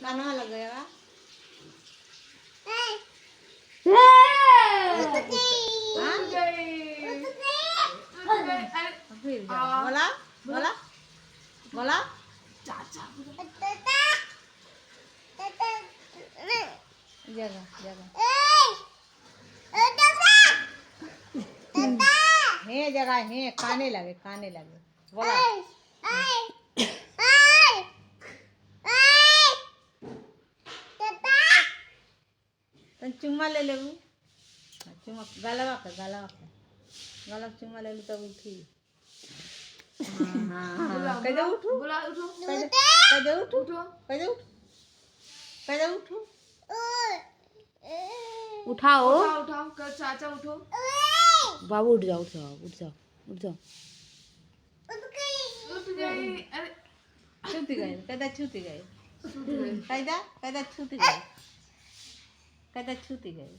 कानवा लग गया फिर बोला बोला बोला जगह जगह हे जगह हे काने लगे बोला तन चुम्मा ले ले चुम्मा गलवा का चुम्मा ले लो तब उठी कैसे उठू कैसे उठू कैसे उठू उठाओ उठाओ चाचा उठो बाबू उठ जाओ उठ गई अरे छूती गए कैदा छूती गए कैदा छूती गए